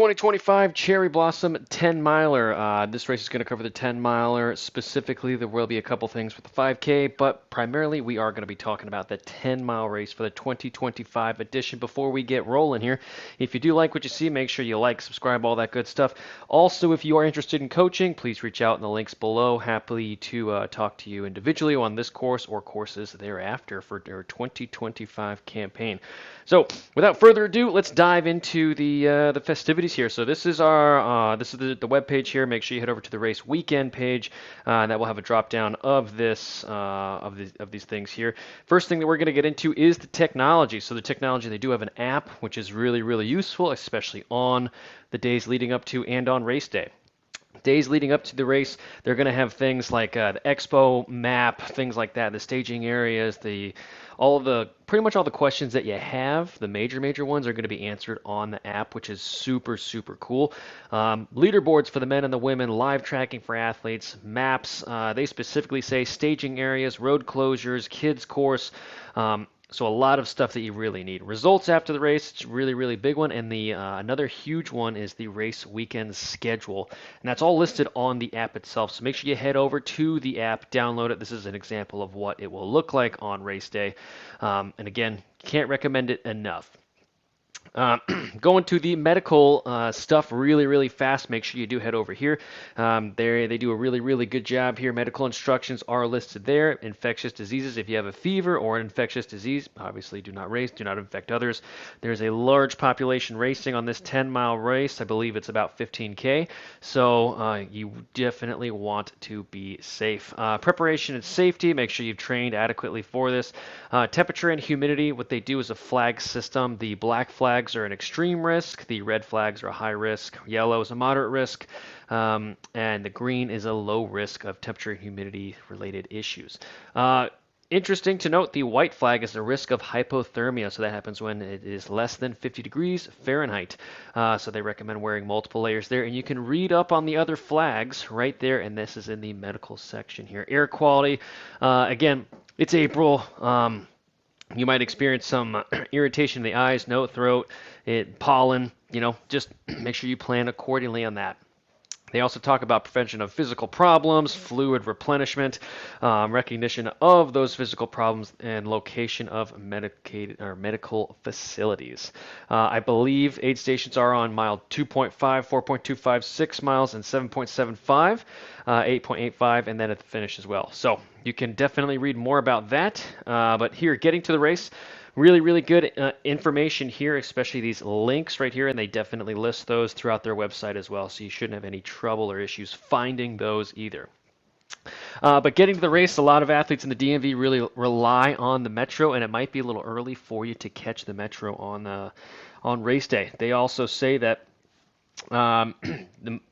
2025 Cherry Blossom 10 miler. This race is going to cover the 10 miler. Specifically, there will be a couple things with the 5K, but primarily we are going to be talking about the 10-mile race for the 2025 edition. Before we get rolling here, if you do like what you see, make sure you like, subscribe, all that good stuff. Also, if you are interested in coaching, please reach out in the links below. Happily to talk to you individually on this course or courses thereafter for our 2025 campaign. So, without further ado, let's dive into the festivities here. So this is the web page here. Make sure you head over to the race weekend page. That will have a drop down of this of these things here. First thing that we're going to get into is the technology. So the technology, they do have an app which is really useful, especially on the days leading up to and on race day. Days leading up to the race, they're going to have things like the expo map, things like that, the staging areas, pretty much all the questions that you have, the major ones are going to be answered on the app, which is super cool. Leaderboards for the men and the women, live tracking for athletes, maps. They specifically say staging areas, road closures, kids course. So a lot of stuff that you really need. Results after the race, it's a really big one. And the another huge one is the race weekend schedule. And that's all listed on the app itself. So make sure you head over to the app, download it. This is an example of what it will look like on race day. And again, can't recommend it enough. Uh, Going to the medical stuff really fast. Make sure you do head over here. They do a really good job here. Medical instructions are listed there. Infectious diseases. If you have a fever or an infectious disease, obviously do not race. Do not infect others. There's a large population racing on this 10-mile race. I believe it's about 15K. So you definitely want to be safe. Preparation and safety. Make sure you've trained adequately for this. Temperature and humidity. What they do is a flag system. The black flags are an extreme risk, the red flags are a high risk, yellow is a moderate risk, and the green is a low risk of temperature and humidity related issues. Interesting to note, the white flag is a risk of hypothermia, so that happens when it is less than 50 degrees Fahrenheit. So they recommend wearing multiple layers there, and you can read up on the other flags right there, and this is in the medical section here. Air quality, again, it's April. You might experience some irritation in the eyes, nose, throat, pollen. Just make sure you plan accordingly on that. They also talk about prevention of physical problems, fluid replenishment, recognition of those physical problems, and location of medicated or medical facilities. I believe aid stations are on mile 2.5, 4.25, 6 miles, and 7.75, 8.85, and then at the finish as well. So you can definitely read more about that. But here, getting to the race. Really good information here, especially these links right here, and they definitely list those throughout their website as well, so you shouldn't have any trouble or issues finding those either. But getting to the race, a lot of athletes in the DMV really rely on the Metro, and it might be a little early for you to catch the Metro on race day. They also say that um,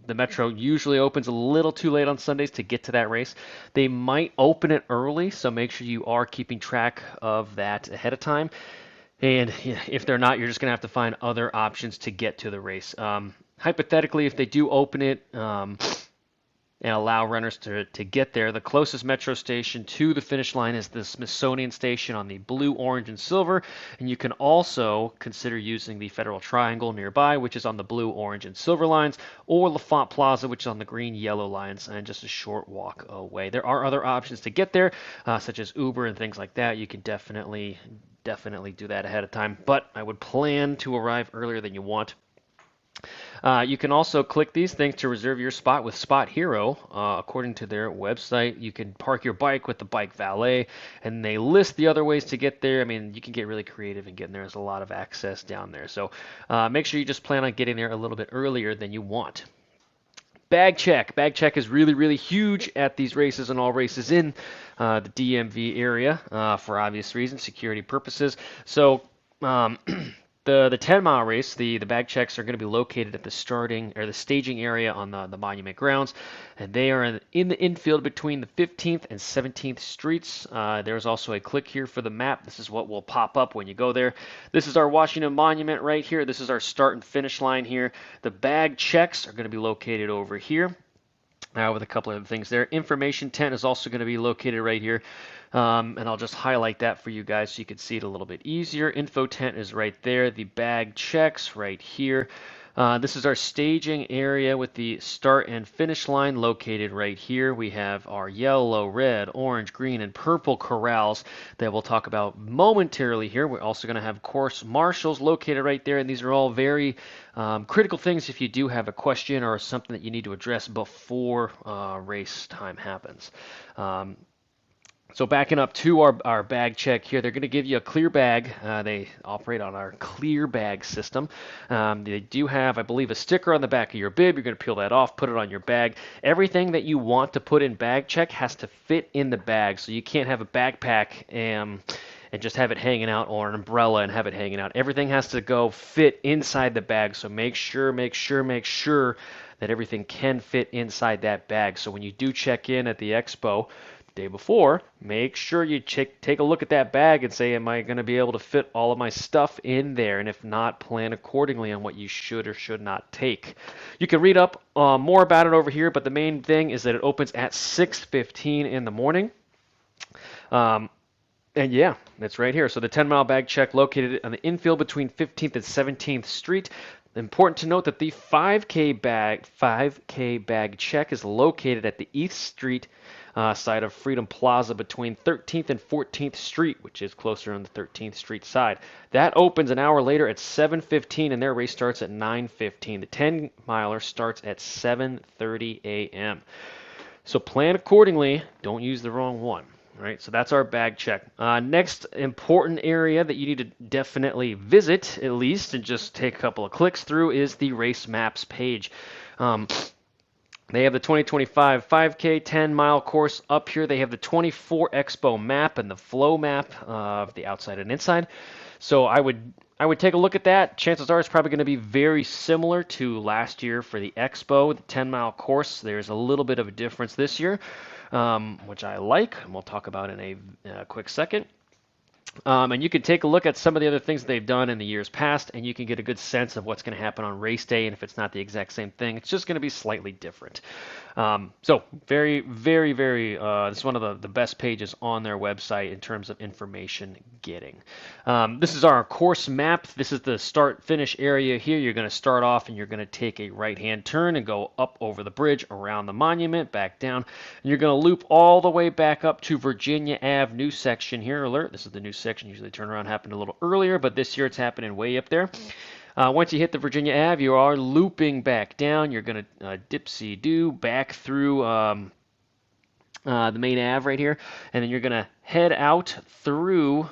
the Metro usually opens a little too late on Sundays to get to that race. They might open it early, so make sure you are keeping track of that ahead of time. And if they're not, you're just going to have to find other options to get to the race. Hypothetically, if they do open it, and allow runners to get there. The closest metro station to the finish line is the Smithsonian Station on the blue, orange, and silver. And you can also consider using the Federal Triangle nearby, which is on the blue, orange, and silver lines, or L'Enfant Plaza, which is on the green, yellow lines, and just a short walk away. There are other options to get there, such as Uber and things like that. You can definitely do that ahead of time, but I would plan to arrive earlier than you want. You can also click these things to reserve your spot with Spot Hero. According to their website, you can park your bike with the bike valet, and they list the other ways to get there. I mean, you can get really creative in getting there. There's a lot of access down there. So make sure you just plan on getting there a little bit earlier than you want. Bag check. Bag check is really huge at these races and all races in the DMV area for obvious reasons, security purposes. So the 10-mile race, the bag checks are going to be located at the staging area on the monument grounds, and they are in the infield between the 15th and 17th streets. There's also a click here for the map. This is what will pop up when you go there. This is our Washington Monument right here. This is our start and finish line here. The bag checks are going to be located over here. With a couple of things there. Information tent is also going to be located right here. And I'll just highlight that for you guys so you can see it a little bit easier. Info tent is right there. The bag checks right here. This is our staging area with the start and finish line located right here. We have our yellow, red, orange, green, and purple corrals that we'll talk about momentarily here. We're also going to have course marshals located right there, and these are all very critical things if you do have a question or something that you need to address before race time happens. So backing up to our bag check here, they're going to give you a clear bag. They operate on our clear bag system. They do have, I believe, a sticker on the back of your bib. You're going to peel that off, put it on your bag. Everything that you want to put in bag check has to fit in the bag. So you can't have a backpack and just have it hanging out, or an umbrella and have it hanging out. Everything has to go fit inside the bag. So make sure that everything can fit inside that bag. So when you do check in at the expo, day before, make sure you take a look at that bag and say, am I going to be able to fit all of my stuff in there? And if not, plan accordingly on what you should or should not take. You can read up more about it over here, but the main thing is that it opens at 6:15 in the morning. And yeah, that's right here. So the 10-mile bag check located on the infield between 15th and 17th Street. Important to note that the 5K bag check is located at the East Street side of Freedom Plaza between 13th and 14th Street, which is closer on the 13th Street side. That opens an hour later at 7:15, and their race starts at 9:15. The 10-miler starts at 7:30 a.m. So plan accordingly. Don't use the wrong one. Right, so that's our bag check. Next important area that you need to definitely visit, at least, and just take a couple of clicks through, is the race maps page. They have the 2025 5K 10-mile course up here. They have the 24 Expo map and the flow map of the outside and inside. So I would take a look at that. Chances are it's probably going to be very similar to last year for the Expo, the 10-mile course. There's a little bit of a difference this year, which I like, and we'll talk about in a quick second. And you can take a look at some of the other things that they've done in the years past, and you can get a good sense of what's going to happen on race day. And if it's not the exact same thing, it's just going to be slightly different. So very, very, very, this is one of the best pages on their website in terms of information getting. This is our course map. This is the start-finish area here. You're going to start off and you're going to take a right-hand turn and go up over the bridge, around the monument, back down. And you're going to loop all the way back up to Virginia Ave, new section here. Alert, this is the new section. Usually turnaround happened a little earlier, but this year it's happening way up there. Once you hit the Virginia Ave, you are looping back down. You're going to dipsy-do back through the main Ave right here, and then you're going to head out through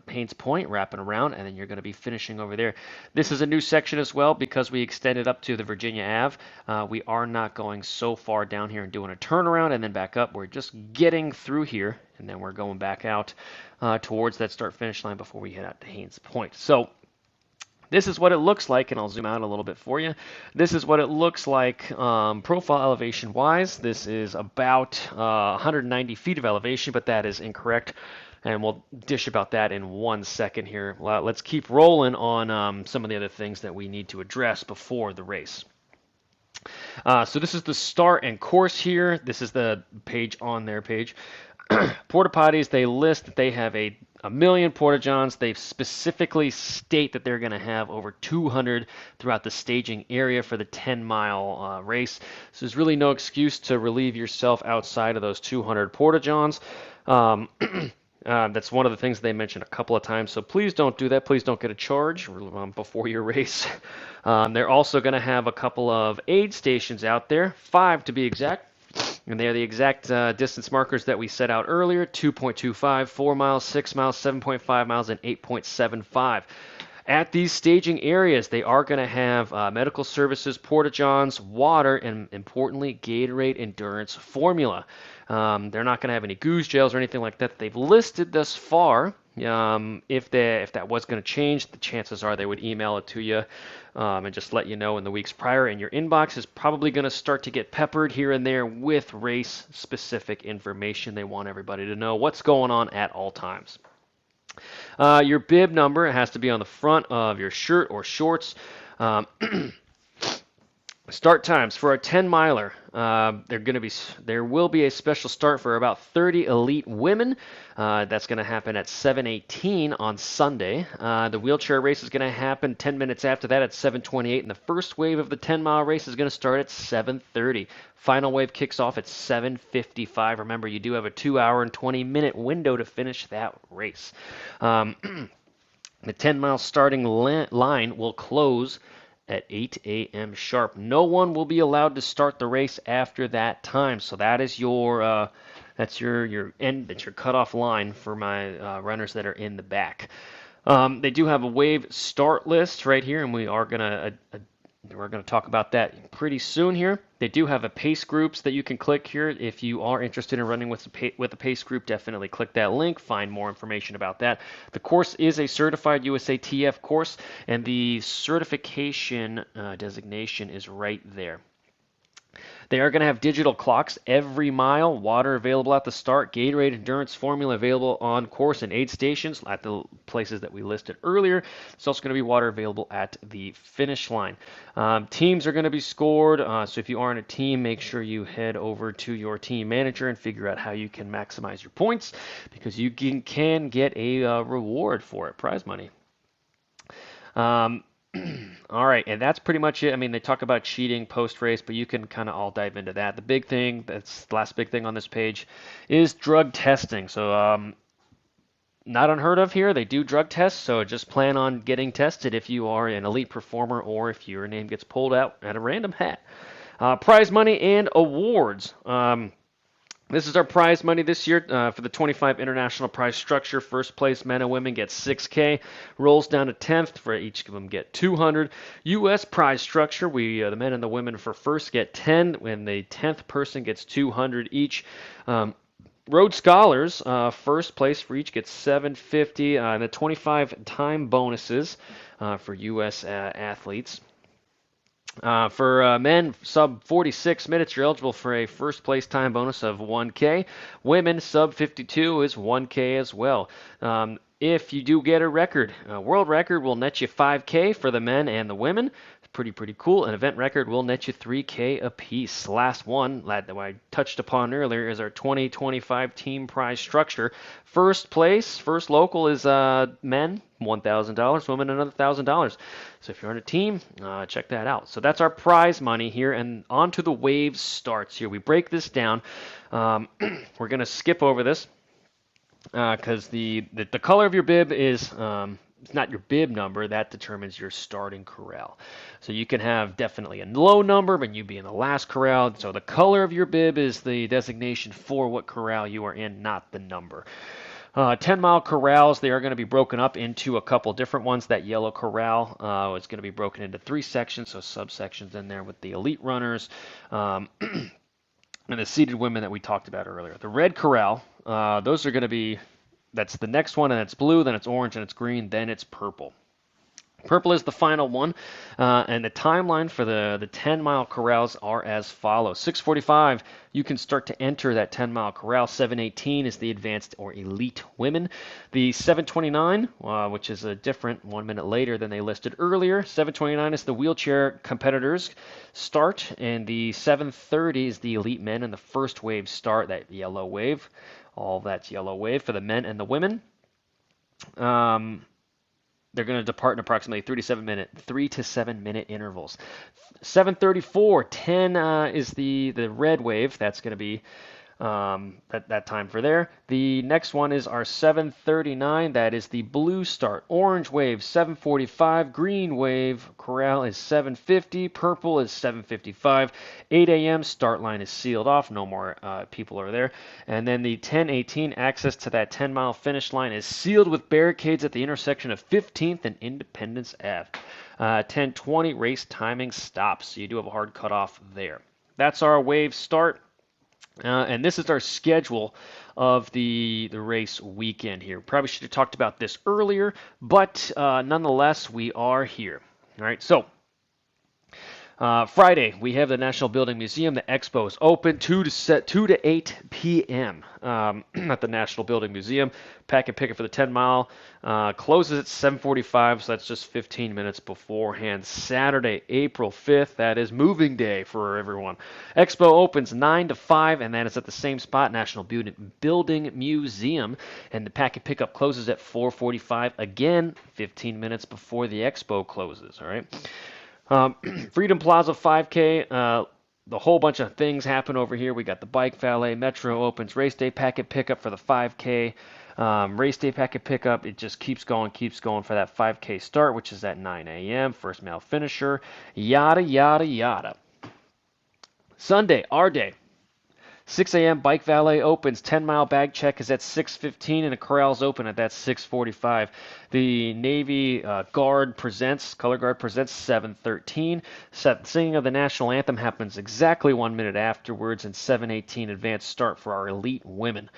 Haynes Point, wrapping around, and then you're going to be finishing over there. This is a new section as well because we extended up to the Virginia Ave. We are not going so far down here and doing a turnaround and then back up. We're just getting through here, and then we're going back out towards that start-finish line before we head out to Haynes Point. So this is what it looks like, and I'll zoom out a little bit for you. This is what it looks like profile elevation wise. This is about 190 feet of elevation, but that is incorrect. And we'll dish about that in 1 second here. Let's keep rolling on some of the other things that we need to address before the race. So this is the start and course here. This is the page on their page. Porta potties, they list that they have a million porta johns. They specifically state that they're going to have over 200 throughout the staging area for the 10-mile race. So there's really no excuse to relieve yourself outside of those 200 porta johns. That's one of the things they mentioned a couple of times. So please don't do that. Please don't get a charge before your race. They're also going to have a couple of aid stations out there, 5 to be exact. And they are the exact distance markers that we set out earlier: 2.25, 4 miles, 6 miles, 7.5 miles, and 8.75. At these staging areas, they are going to have medical services, porta-johns, water, and importantly, Gatorade Endurance Formula. They're not going to have any goose jails or anything like that they've listed thus far. If that was going to change, the chances are they would email it to you and just let you know in the weeks prior. And your inbox is probably going to start to get peppered here and there with race-specific information. They want everybody to know what's going on at all times. Your bib number has to be on the front of your shirt or shorts. Start times for a 10 miler. There will be a special start for about 30 elite women. That's going to happen at 7:18 on Sunday. The wheelchair race is going to happen 10 minutes after that at 7:28, and the first wave of the 10-mile race is going to start at 7:30. Final wave kicks off at 7:55. Remember, you do have a 2-hour and 20-minute window to finish that race. Um, the 10-mile starting line will close at 8 a.m. sharp. No one will be allowed to start the race after that time. So that is your cutoff line for my runners that are in the back. They do have a wave start list right here, and we're going to talk about that pretty soon here. They do have a pace groups that you can click here. If you are interested in running with a pace group, definitely click that link. Find more information about that. The course is a certified USATF course, and the certification designation is right there. They are going to have digital clocks every mile, water available at the start, Gatorade endurance formula available on course and aid stations at the places that we listed earlier. There's also going to be water available at the finish line. Teams are going to be scored, so if you are in a team, make sure you head over to your team manager and figure out how you can maximize your points, because you can get a reward for it, prize money. Um, all right, and that's pretty much it. I mean, they talk about cheating post race, but you can kind of all dive into that. The big thing, that's the last big thing on this page, is drug testing. So, not unheard of here. They do drug tests, so just plan on getting tested if you are an elite performer or if your name gets pulled out at a random hat. Prize money and awards. This is our prize money this year for the 25 international prize structure. First place men and women get 6K, rolls down to 10th for each of them get 200. U.S. prize structure, the men and the women for first get 10, when the 10th person gets 200 each. Rhodes Scholars, first place for each gets 750, and the 25 time bonuses for U.S. Athletes. For men sub 46 minutes, you're eligible for a first place time bonus of 1K. Women sub 52 is 1K as well. If you do get a record, a world record will net you 5K for the men and the women. Pretty cool. An event record will net you 3K apiece. Last one that I touched upon earlier is our 2025 team prize structure. First place, first local is men, $1,000, women another $1,000. So if you're on a team, check that out. So that's our prize money here, and on to the wave starts here. We break this down. We're going to skip over this because the color of your bib is it's not your bib number. That determines your starting corral. So you can have definitely a low number, but you be in the last corral. So the color of your bib is the designation for what corral you are in, not the number. 10-mile corrals, they are going to be broken up into a couple different ones. That yellow corral is going to be broken into 3 sections, so subsections in there with the elite runners and the seated women that we talked about earlier. The red corral, those are going to be, that's the next one, and it's blue, then it's orange, and it's green, then it's purple. Purple is the final one, and the timeline for the 10-mile corrals are as follows. 6:45, you can start to enter that 10-mile corral. 7:18 is the advanced or elite women. The 7:29, which is a different 1 minute later than they listed earlier. 7:29 is the wheelchair competitors start, and the 7:30 is the elite men and the first wave start, that yellow wave. All that's yellow wave for the men and the women. They're going to depart in approximately 3 to 7 minute intervals. 7:34, 10 is the red wave. That's going to be that time for there. The next one is our 7:39. That is the blue start. Orange wave 7:45. Green wave corral is 7:50. Purple is 7:55. 8 a.m. start line is sealed off. No more people are there. And then the 10:18 access to that 10-mile finish line is sealed with barricades at the intersection of 15th and Independence Ave. 10:20 race timing stops. So you do have a hard cutoff there. That's our wave start. And this is our schedule of the race weekend here. Probably should have talked about this earlier, but nonetheless, we are here. All right, so Friday, we have the National Building Museum. The expo is open 2 to 8 p.m. At the National Building Museum. Pack and pick it for the 10 mile. Closes at 7:45, so that's just 15 minutes beforehand. Saturday, April 5th, that is moving day for everyone. Expo opens 9 to 5, and that is at the same spot, National Building Museum. And the pack and pickup closes at 4:45, again, 15 minutes before the expo closes. All right. Freedom Plaza 5K, the whole bunch of things happen over here. We got the bike valet, Metro opens, race day packet pickup for the 5K, race day packet pickup. It just keeps going for that 5K start, which is at 9 a.m. First male finisher, yada yada yada. Sunday, our day. 6 a.m. Bike Valet opens. 10-mile bag check is at 6:15, and the corrals open at that 6:45. The Navy Color Guard presents 7:13. Singing of the national anthem happens exactly 1 minute afterwards, and 7:18 advanced start for our elite women.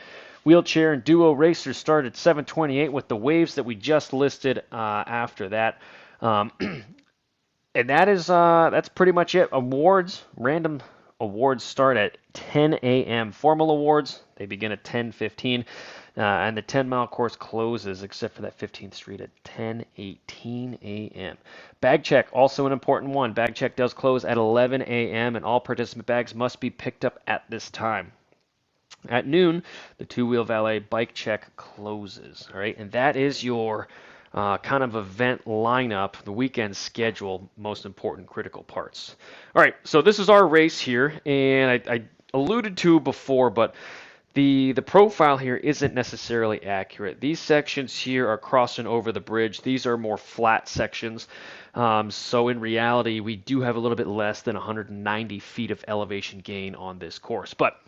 Wheelchair and duo racers start at 7:28 with the waves that we just listed after that. And that's pretty much it. Random awards start at 10 a.m. Formal awards, they begin at 10:15, and the 10-mile course closes, except for that 15th Street, at 10:18 a.m. Bag check, also an important one. Bag check does close at 11 a.m., and all participant bags must be picked up at this time. At noon, the two-wheel valet bike check closes. All right, and that is your kind of event lineup, the weekend schedule, most important critical parts. All right, so this is our race here, and I alluded to before, but the profile here isn't necessarily accurate. These sections here are crossing over the bridge. These are more flat sections. So in reality, we do have a little bit less than 190 feet of elevation gain on this course. But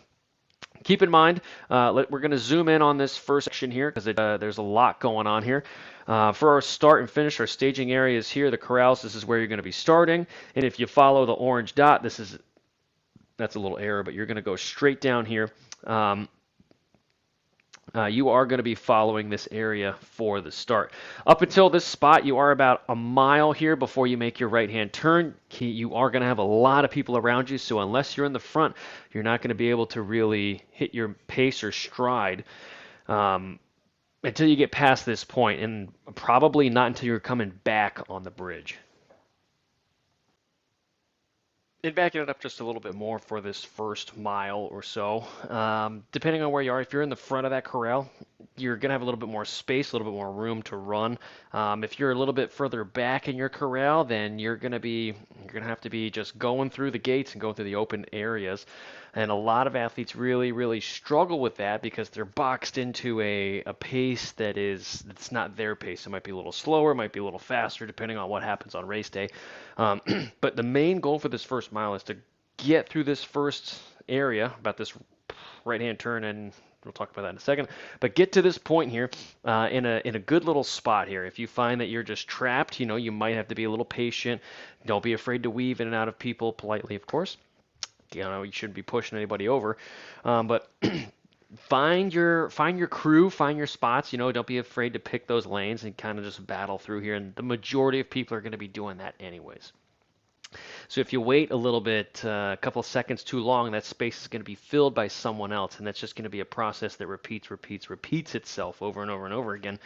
keep in mind, we're going to zoom in on this first section here because there's a lot going on here. For our start and finish, our staging area is here. The corrals, this is where you're going to be starting. And if you follow the orange dot, that's a little error, but you're going to go straight down here. You are going to be following this area for the start. Up until this spot, you are about a mile here before you make your right-hand turn. You are going to have a lot of people around you, so unless you're in the front, you're not going to be able to really hit your pace or stride until you get past this point, and probably not until you're coming back on the bridge. And backing it up just a little bit more for this first mile or so, depending on where you are, if you're in the front of that corral, you're going to have a little bit more space, a little bit more room to run. If you're a little bit further back in your corral, then you're going to have to be just going through the gates and going through the open areas. And a lot of athletes really, really struggle with that because they're boxed into a pace that's not their pace. It might be a little slower, it might be a little faster, depending on what happens on race day. But the main goal for this first mile is to get through this first area, about this right-hand turn, and we'll talk about that in a second. But get to this point here in a good little spot here. If you find that you're just trapped, you might have to be a little patient. Don't be afraid to weave in and out of people politely, of course. You shouldn't be pushing anybody over, but find your crew, find your spots. Don't be afraid to pick those lanes and kind of just battle through here. And the majority of people are going to be doing that anyways. So if you wait a little bit, a couple of seconds too long, that space is going to be filled by someone else, and that's just going to be a process that repeats itself over and over and over again.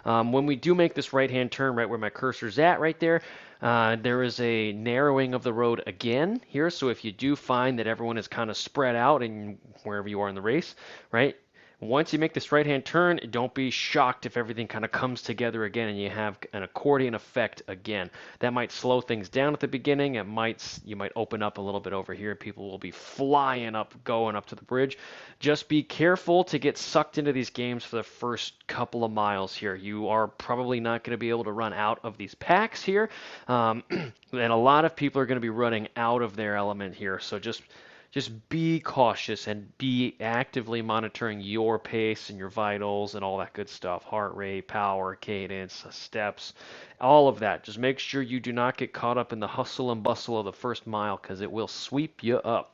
When we do make this right-hand turn, right where my cursor's at right there, there is a narrowing of the road again here. So if you do find that everyone is kind of spread out in wherever you are in the race, right? Once you make this right-hand turn, don't be shocked if everything kind of comes together again and you have an accordion effect again. That might slow things down at the beginning. You might open up a little bit over here. People will be flying up, going up to the bridge. Just be careful to get sucked into these games for the first couple of miles here. You are probably not going to be able to run out of these packs here. And a lot of people are going to be running out of their element here. So just be cautious and be actively monitoring your pace and your vitals and all that good stuff. Heart rate, power, cadence, steps, all of that. Just make sure you do not get caught up in the hustle and bustle of the first mile because it will sweep you up.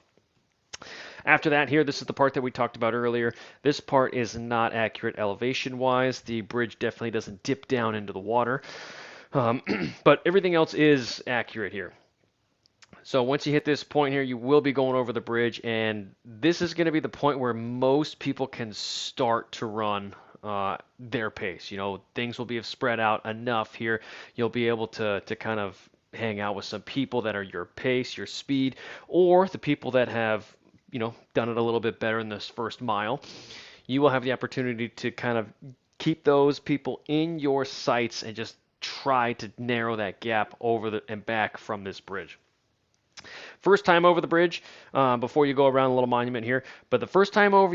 After that here, this is the part that we talked about earlier. This part is not accurate elevation-wise. The bridge definitely doesn't dip down into the water. But everything else is accurate here. So once you hit this point here, you will be going over the bridge, and this is going to be the point where most people can start to run their pace. You know, things will be spread out enough here. You'll be able to kind of hang out with some people that are your pace, your speed, or the people that have, you know, done it a little bit better in this first mile. You will have the opportunity to kind of keep those people in your sights and just try to narrow that gap over the and back from this bridge. First time over the bridge, before you go around the little monument here, but the first time over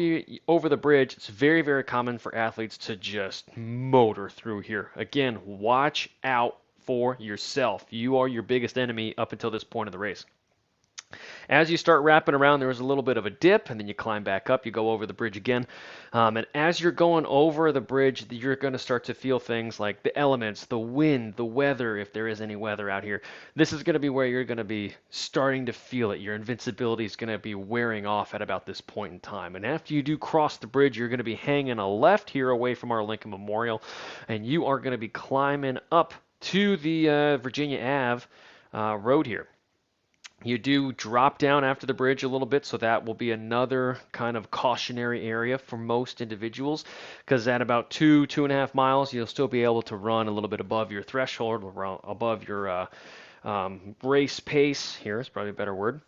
the bridge, it's very, very common for athletes to just motor through here. Again, watch out for yourself. You are your biggest enemy up until this point of the race. As you start wrapping around, there was a little bit of a dip, and then you climb back up. You go over the bridge again. And as you're going over the bridge, you're going to start to feel things like the elements, the wind, the weather, if there is any weather out here. This is going to be where you're going to be starting to feel it. Your invincibility is going to be wearing off at about this point in time. And after you do cross the bridge, you're going to be hanging a left here away from our Lincoln Memorial, and you are going to be climbing up to the Virginia Ave road here. You do drop down after the bridge a little bit, so that will be another kind of cautionary area for most individuals, because at about 2.5 miles, you'll still be able to run a little bit above your threshold, above your race pace. Here is probably a better word.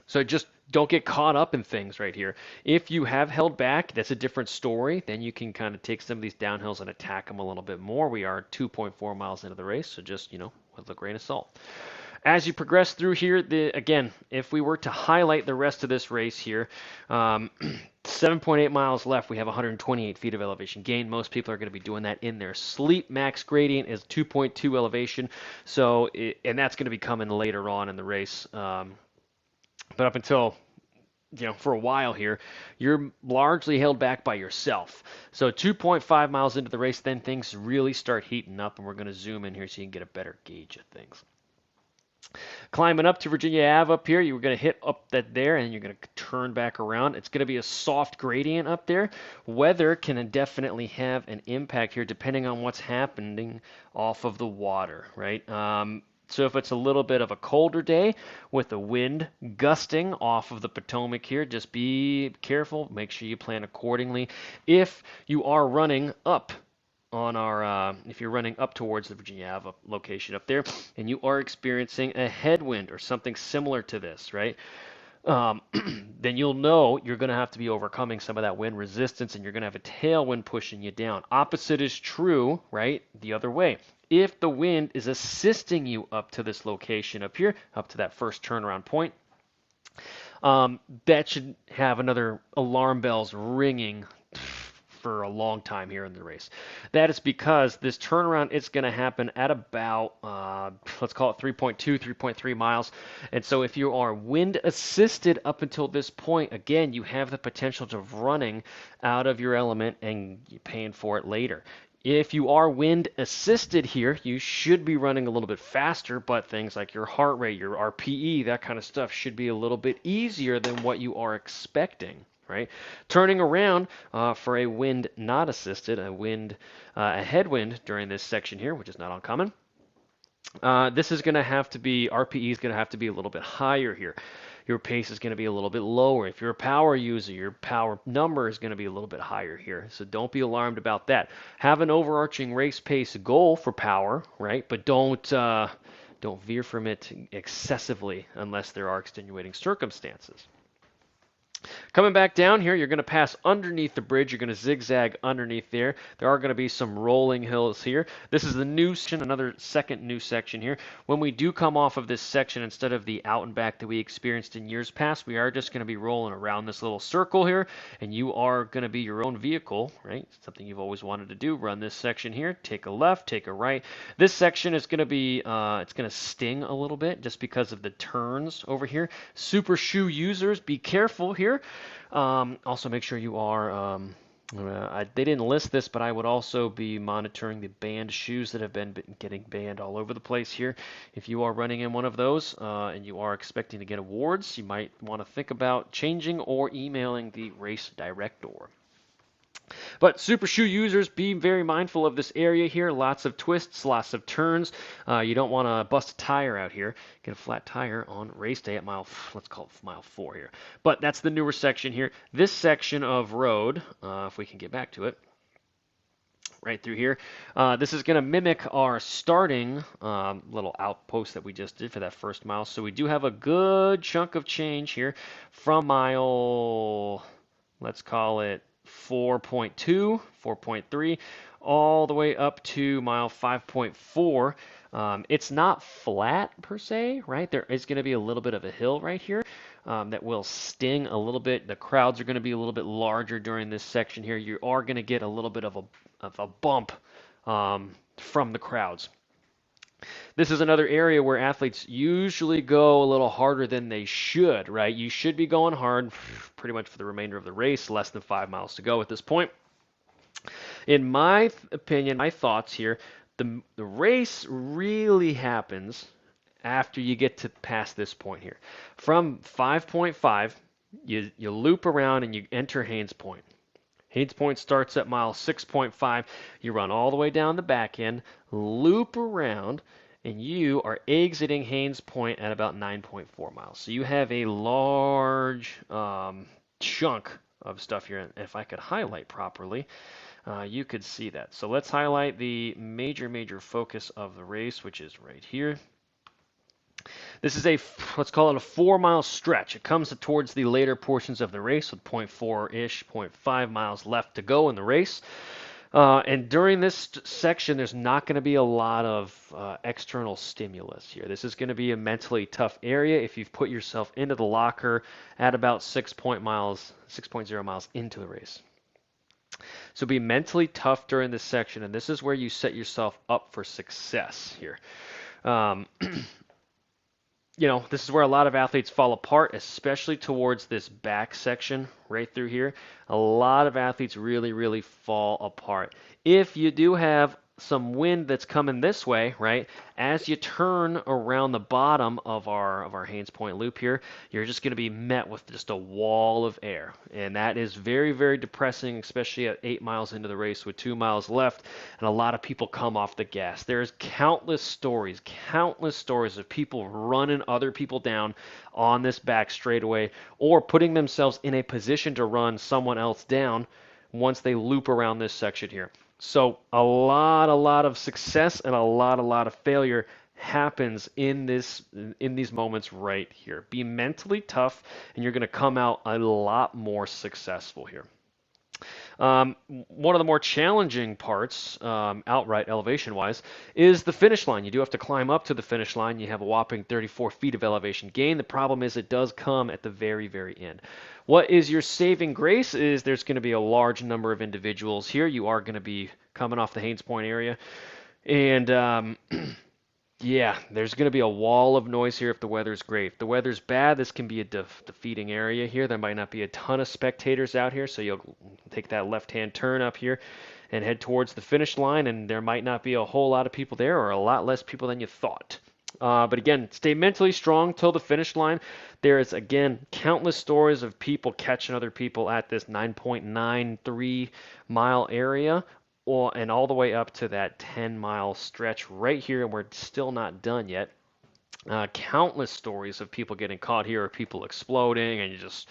So just don't get caught up in things right here. If you have held back, that's a different story. Then you can kind of take some of these downhills and attack them a little bit more. We are 2.4 miles into the race, so just, you know, with a grain of salt. As you progress through here, again, if we were to highlight the rest of this race here, 7.8 miles left, we have 128 feet of elevation gain. Most people are going to be doing that in their sleep. Max gradient is 2.2 elevation, and that's going to be coming later on in the race. But up until, you know, for a while here, you're largely held back by yourself. So 2.5 miles into the race, then things really start heating up, and we're going to zoom in here so you can get a better gauge of things. Climbing up to Virginia Ave up here, you're going to hit up that there, and you're going to turn back around. It's going to be a soft gradient up there. Weather can definitely have an impact here depending on what's happening off of the water, right? So if it's a little bit of a colder day with the wind gusting off of the Potomac here, just be careful. Make sure you plan accordingly. If you are running up on our, if you're running up towards the Virginia Ave location up there, and you are experiencing a headwind or something similar to this, right? Then you'll know you're going to have to be overcoming some of that wind resistance, and you're going to have a tailwind pushing you down. Opposite is true, right? The other way. If the wind is assisting you up to this location up here, up to that first turnaround point, that should have another alarm bells ringing for a long time here in the race. That is because this turnaround is going to happen at about, let's call it 3.2, 3.3 miles. And so if you are wind assisted up until this point, again, you have the potential of running out of your element and you're paying for it later. If you are wind assisted here, you should be running a little bit faster, but things like your heart rate, your RPE, that kind of stuff should be a little bit easier than what you are expecting. Right, turning around for a wind not assisted, a headwind during this section here, which is not uncommon. This is going to have to be, RPE is going to have to be a little bit higher here. Your pace is going to be a little bit lower. If you're a power user, your power number is going to be a little bit higher here. So don't be alarmed about that. Have an overarching race pace goal for power, right? But don't veer from it excessively unless there are extenuating circumstances. Coming back down here, you're going to pass underneath the bridge. You're going to zigzag underneath there. There are going to be some rolling hills here. This is the new section, another second new section here. When we do come off of this section, instead of the out and back that we experienced in years past, we are just going to be rolling around this little circle here, and you are going to be your own vehicle, right? Something you've always wanted to do. Run this section here. Take a left, take a right. This section is going to be, it's going to sting a little bit just because of the turns over here. Super shoe users, be careful here. Also make sure you are, they didn't list this, but I would also be monitoring the banned shoes that have been getting banned all over the place here. If you are running in one of those and you are expecting to get awards, you might want to think about changing or emailing the race director. But super shoe users, be very mindful of this area here. Lots of twists, lots of turns. You don't want to bust a tire out here. Get a flat tire on race day at let's call it mile 4 here. But that's the newer section here. This section of road, if we can get back to it, right through here. This is going to mimic our starting little outpost that we just did for that first mile. So we do have a good chunk of change here from mile, let's call it 4.2, 4.3, all the way up to mile 5.4. It's not flat per se, right? There is going to be a little bit of a hill right here that will sting a little bit. The crowds are going to be a little bit larger during this section here. You are going to get a little bit of a bump from the crowds. This is another area where athletes usually go a little harder than they should, right? You should be going hard pretty much for the remainder of the race, less than 5 miles to go at this point. In my opinion, my thoughts here, the race really happens after you get to past this point here. From 5.5, you loop around and you enter Haynes Point. Haynes Point starts at mile 6.5. You run all the way down the back end, loop around, and you are exiting Haynes Point at about 9.4 miles. So you have a large chunk of stuff here. And if I could highlight properly, you could see that. So let's highlight the major focus of the race, which is right here. This is let's call it a 4-mile stretch. It comes towards the later portions of the race with 0.4-ish, 0.5 miles left to go in the race. And during this section, there's not going to be a lot of external stimulus here. This is going to be a mentally tough area if you've put yourself into the locker at about 6.0 miles into the race. So be mentally tough during this section, and this is where you set yourself up for success here. This is where a lot of athletes fall apart, especially towards this back section right through here. A lot of athletes really fall apart. If you do have some wind that's coming this way, right, as you turn around the bottom of our Haynes Point loop here, you're just going to be met with just a wall of air. And that is very depressing, especially at 8 miles into the race with 2 miles left, and a lot of people come off the gas. There's countless stories of people running other people down on this back straightaway or putting themselves in a position to run someone else down once they loop around this section here. So a lot of success and a lot of failure happens in these moments right here. Be mentally tough, and you're going to come out a lot more successful here. One of the more challenging parts, outright elevation-wise, is the finish line. You do have to climb up to the finish line. You have a whopping 34 feet of elevation gain. The problem is it does come at the very end. What is your saving grace is there's going to be a large number of individuals here. You are going to be coming off the Haynes Point area. And yeah, there's going to be a wall of noise here if the weather's great. If the weather's bad, this can be a defeating area here. There might not be a ton of spectators out here, so you'll take that left-hand turn up here and head towards the finish line, and there might not be a whole lot of people there or a lot less people than you thought. But again, stay mentally strong till the finish line. There is, again, countless stories of people catching other people at this 9.93 mile area and all the way up to that 10-mile stretch right here, and we're still not done yet. Countless stories of people getting caught here or people exploding and just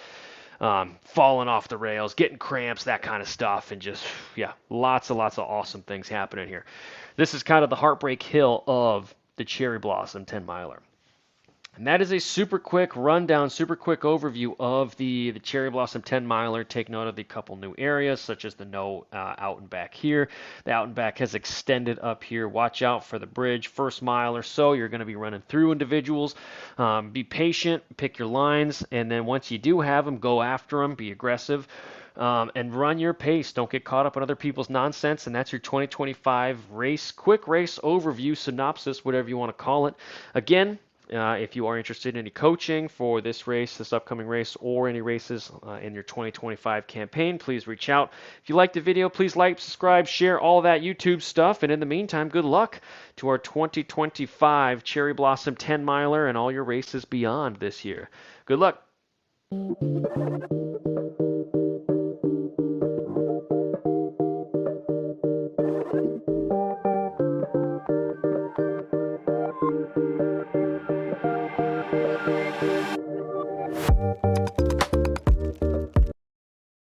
falling off the rails, getting cramps, that kind of stuff, and just, yeah, lots of awesome things happening here. This is kind of the heartbreak hill of the Cherry Blossom 10-miler. And that is a super quick rundown, super quick overview of the Cherry Blossom 10-miler. Take note of the couple new areas, such as the no out and back here. The out and back has extended up here. Watch out for the bridge. First mile or so, you're going to be running through individuals. Be patient, pick your lines, and then once you do have them, go after them, be aggressive. And run your pace. Don't get caught up in other people's nonsense. And that's your 2025 quick race overview, synopsis, whatever you want to call it. Again, if you are interested in any coaching for this upcoming race, or any races in your 2025 campaign, please reach out. If you liked the video, please like, subscribe, share, all that YouTube stuff. And in the meantime, good luck to our 2025 Cherry Blossom 10-miler and all your races beyond this year. Good luck.